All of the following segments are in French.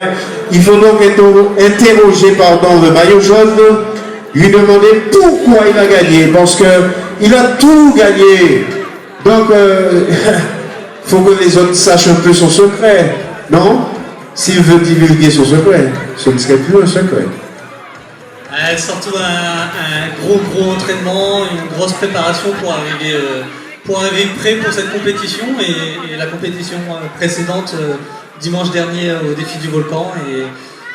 Il faut donc interroger le maillot jaune, lui demander pourquoi il a gagné, parce qu'il a tout gagné. Donc, il faut que les autres sachent un peu son secret, non? S'il veut divulguer son secret, ce ne serait plus un secret. Surtout un gros entraînement, une grosse préparation pour arriver prêt pour cette compétition et la compétition précédente dimanche dernier au défi du volcan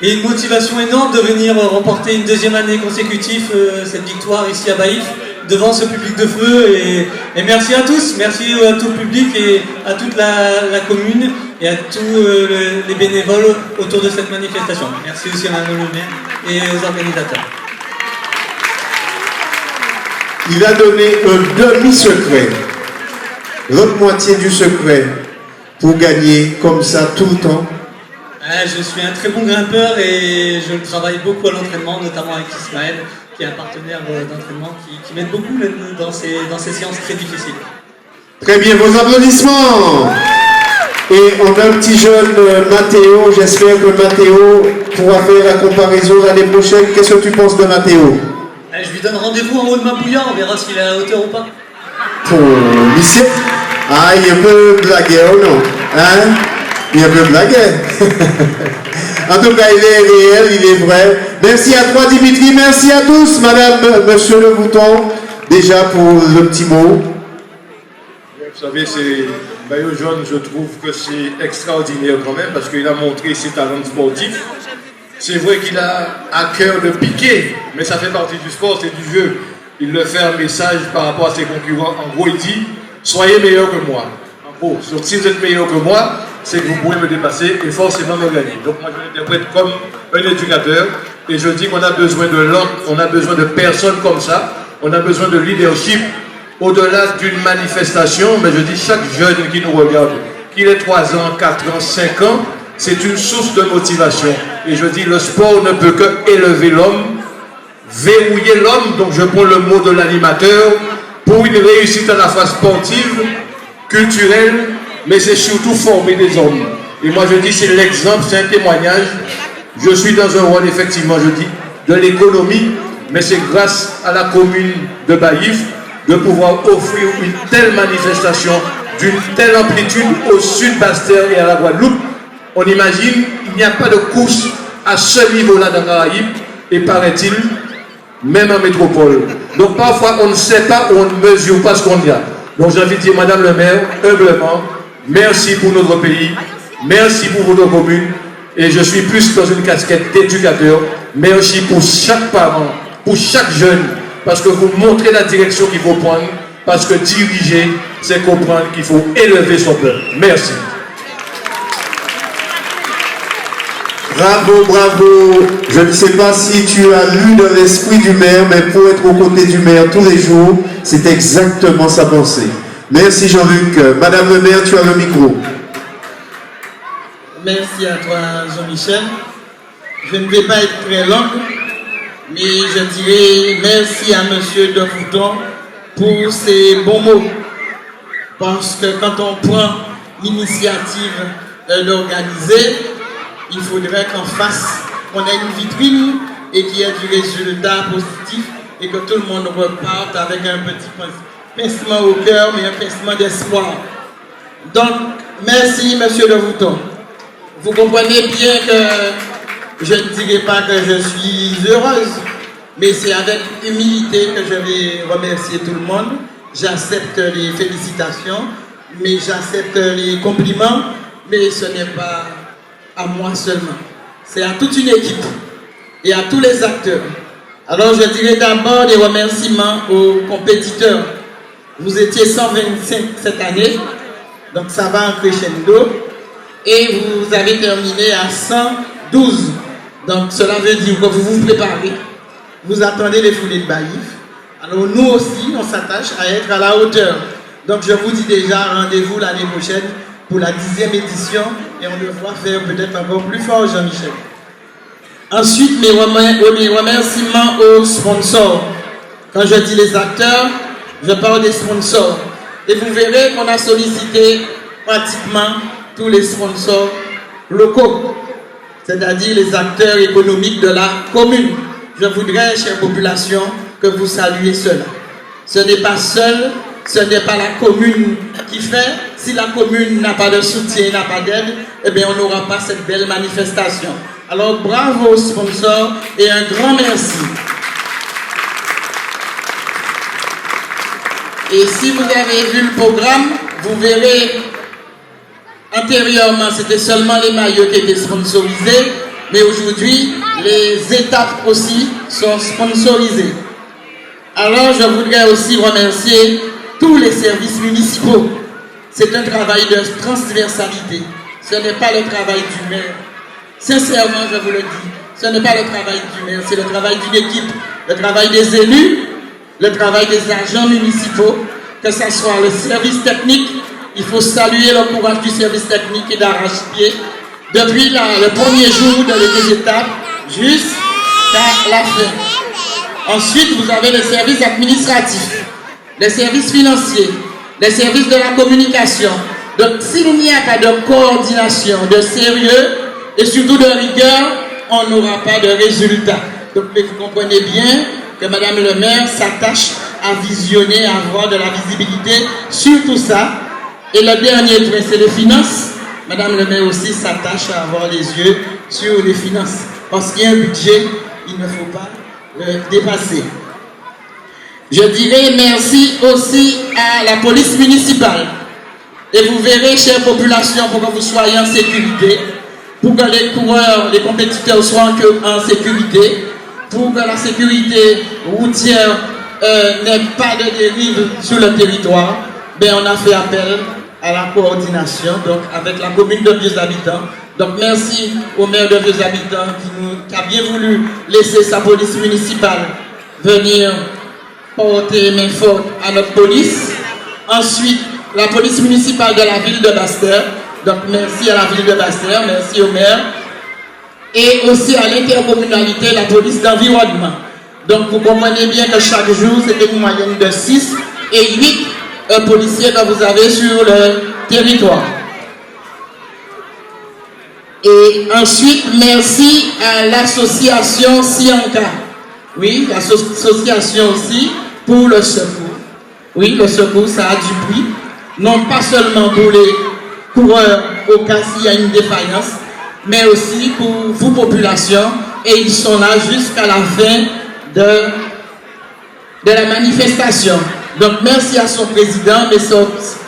et une motivation énorme de venir remporter une deuxième année consécutive cette victoire ici à Baïf devant ce public de feu et merci à tous, merci à tout le public et à toute la commune et à tous les bénévoles autour de cette manifestation. Merci aussi à Madame le maire et aux organisateurs. Il a donné un demi-secret, l'autre moitié du secret, pour gagner comme ça tout le temps. Je suis un très bon grimpeur et je travaille beaucoup à l'entraînement, notamment avec Ismaël, qui est un partenaire d'entraînement qui m'aide beaucoup dans ces séances très difficiles. Très bien, vos applaudissements. Et on a un petit jeune Mathéo, j'espère que Mathéo pourra faire la comparaison l'année prochaine. Qu'est-ce que tu penses de Mathéo? Je lui donne rendez-vous en haut de ma bouillard, on verra s'il est à la hauteur ou pas. Pour lycée. Ah, il est un peu blagué ou non? Hein? Il est un peu blagué. En tout cas, il est réel, il est vrai. Merci à toi, Dimitri. Merci à tous, madame, monsieur Le Bouton, déjà pour le petit mot. Vous savez, c'est maillot jaune, je trouve que c'est extraordinaire quand même parce qu'il a montré ses talents sportifs. C'est vrai qu'il a à cœur de piquer, mais ça fait partie du sport, c'est du jeu. Il le fait un message par rapport à ses concurrents. En gros, il dit soyez meilleurs que moi. En gros, donc si vous êtes meilleurs que moi, c'est que vous pouvez me dépasser et forcément me gagner. Donc moi, je l'interprète comme un éducateur et je dis qu'on a besoin de l'ordre, on a besoin de personnes comme ça, on a besoin de leadership. Au-delà d'une manifestation, mais je dis chaque jeune qui nous regarde, qu'il ait 3 ans, 4 ans, 5 ans, c'est une source de motivation. Et je dis, le sport ne peut que élever l'homme, verrouiller l'homme, donc je prends le mot de l'animateur, pour une réussite à la fois sportive, culturelle, mais c'est surtout former des hommes. Et moi je dis, c'est l'exemple, c'est un témoignage. Je suis dans un rôle, effectivement, je dis, de l'économie, mais c'est grâce à la commune de Baïf de pouvoir offrir une telle manifestation d'une telle amplitude au sud Basse-Terre et à la Guadeloupe. On imagine, il n'y a pas de course à ce niveau-là dans la Caraïbe, et paraît-il, même en métropole. Donc parfois, on ne sait pas ou on ne mesure pas ce qu'on y a. Donc j'ai envie de dire, Madame le maire, humblement, merci pour notre pays, merci pour votre commune, et je suis plus dans une casquette d'éducateur. Merci pour chaque parent, pour chaque jeune, parce que vous montrez la direction qu'il faut prendre, parce que diriger, c'est comprendre qu'il faut élever son peuple. Merci. Bravo, bravo. Je ne sais pas si tu as lu dans l'esprit du maire, mais pour être aux côtés du maire tous les jours, c'est exactement sa pensée. Merci Jean-Luc. Madame le maire, tu as le micro. Merci à toi Jean-Michel. Je ne vais pas être très long, mais je dirais merci à Monsieur De Fouton pour ses bons mots. Parce que quand on prend l'initiative d'organiser, il faudrait qu'en face, on ait une vitrine et qu'il y ait du résultat positif et que tout le monde reparte avec un petit pincement au cœur, mais un pincement d'espoir. Donc, merci Monsieur Le Bouton. Vous comprenez bien que je ne dirai pas que je suis heureuse, mais c'est avec humilité que je vais remercier tout le monde. J'accepte les félicitations, mais j'accepte les compliments, mais ce n'est pas à moi seulement. C'est à toute une équipe et à tous les acteurs. Alors je dirais d'abord des remerciements aux compétiteurs. Vous étiez 125 cette année, donc ça va en crescendo. Et vous avez terminé à 112. Donc cela veut dire que vous vous préparez. Vous attendez les foulées de Baïf. Alors nous aussi, on s'attache à être à la hauteur. Donc je vous dis déjà rendez-vous l'année prochaine pour la 10e édition et on devra faire peut-être encore plus fort, Jean-Michel. Ensuite, mes remerciements aux sponsors. Quand je dis les acteurs, je parle des sponsors. Et vous verrez qu'on a sollicité pratiquement tous les sponsors locaux. c'est-à-dire les acteurs économiques de la commune. Je voudrais, chère population, que vous saluiez cela. Ce n'est pas seul, ce n'est pas la commune qui fait. Si la commune n'a pas de soutien, n'a pas d'aide, eh bien on n'aura pas cette belle manifestation. Alors bravo aux sponsors et un grand merci. Et si vous avez vu le programme, vous verrez antérieurement c'était seulement les maillots qui étaient sponsorisés, mais aujourd'hui les étapes aussi sont sponsorisées. Alors je voudrais aussi remercier tous les services municipaux. C'est un travail de transversalité. Ce n'est pas le travail du maire. Sincèrement, je vous le dis, ce n'est pas le travail du maire, c'est le travail d'une équipe, le travail des élus, le travail des agents municipaux, que ce soit le service technique. Il faut saluer le courage du service technique et d'arrache-pied depuis le premier jour de les étapes jusqu'à la fin. Ensuite, vous avez les services administratifs, les services financiers, les services de la communication. Donc, s'il n'y a pas de coordination, de sérieux et surtout de rigueur, on n'aura pas de résultat. Donc, vous comprenez bien que Madame le maire s'attache à visionner, à avoir de la visibilité sur tout ça. Et le dernier point, c'est les finances. Madame le maire aussi s'attache à avoir les yeux sur les finances. Parce qu'il y a un budget, il ne faut pas le dépasser. Je dirais merci aussi à la police municipale. Et vous verrez, chère population, pour que vous soyez en sécurité, pour que les coureurs, les compétiteurs soient en sécurité, pour que la sécurité routière n'ait pas de dérive sur le territoire, ben on a fait appel à la coordination donc avec la commune de Vieux-Habitants. Donc merci au maire de Vieux-Habitants qui a bien voulu laisser sa police municipale venir porter main forte à notre police. Ensuite, la police municipale de la ville de Bastère. Donc merci à la ville de Bastère, merci au maire. Et aussi à l'intercommunalité, la police d'environnement. Donc vous comprenez bien que chaque jour, c'est une moyenne de 6 et 8 policiers que vous avez sur le territoire. Et ensuite, merci à l'association Sianka. Oui, l'association aussi pour le secours. Oui, le secours, ça a du prix. Non pas seulement pour les coureurs au cas s'il y a une défaillance, mais aussi pour vous, population. Et ils sont là jusqu'à la fin de la manifestation. Donc merci à son président, mais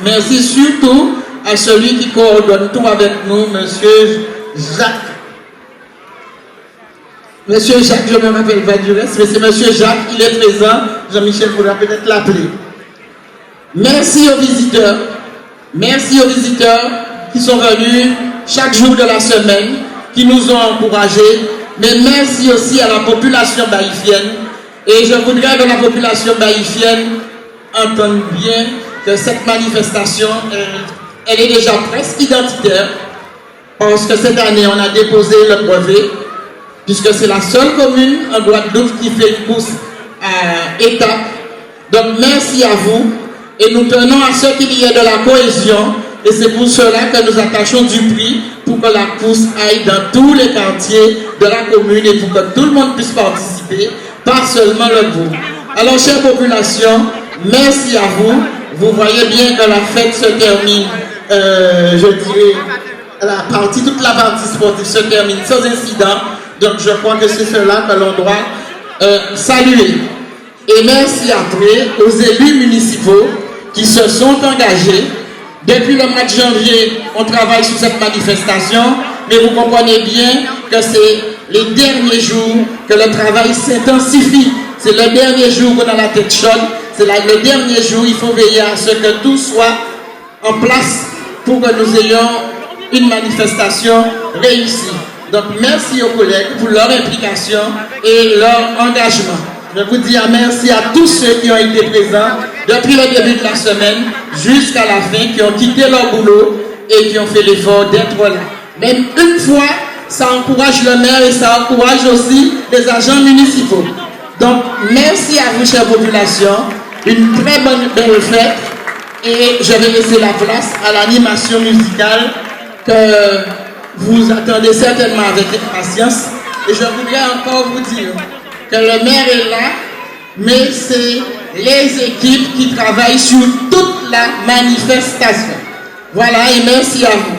merci surtout à celui qui coordonne tout avec nous, Monsieur Jacques. Monsieur Jacques, je me rappelle pas du reste, mais c'est Monsieur Jacques, il est présent. Jean-Michel pourra peut-être l'appeler. Merci aux visiteurs. Merci aux visiteurs qui sont venus chaque jour de la semaine, qui nous ont encouragés. Mais merci aussi à la population baïfienne. Et je voudrais que la population baïfienne entende bien que cette manifestation, elle est déjà presque identitaire. Parce que cette année, on a déposé le brevet, puisque c'est la seule commune en Guadeloupe qui fait une course à étapes. Donc merci à vous. Et nous tenons à ce qu'il y ait de la cohésion. Et c'est pour cela que nous attachons du prix pour que la course aille dans tous les quartiers de la commune et pour que tout le monde puisse participer, pas seulement le groupe. Alors, chère population, merci à vous. Vous voyez bien que la fête se termine, je dirais, toute la partie sportive se termine sans incident. Donc, je crois que c'est cela que l'on doit saluer. Et merci après aux élus municipaux qui se sont engagés. Depuis le mois de janvier, on travaille sur cette manifestation, mais vous comprenez bien que c'est les derniers jours que le travail s'intensifie. C'est le dernier jour qu'on a la tête chaude. C'est le dernier jour, il faut veiller à ce que tout soit en place pour que nous ayons une manifestation réussie. Donc merci aux collègues pour leur implication et leur engagement. Je vous dis un merci à tous ceux qui ont été présents depuis le début de la semaine jusqu'à la fin, qui ont quitté leur boulot et qui ont fait l'effort d'être là. Même une fois, ça encourage le maire et ça encourage aussi les agents municipaux. Donc, merci à vous, chère population. Une très belle fête. Et je vais laisser la place à l'animation musicale que vous attendez certainement avec impatience. Et je voudrais encore vous dire que le maire est là, mais c'est les équipes qui travaillent sur toute la manifestation. Voilà, et merci à vous.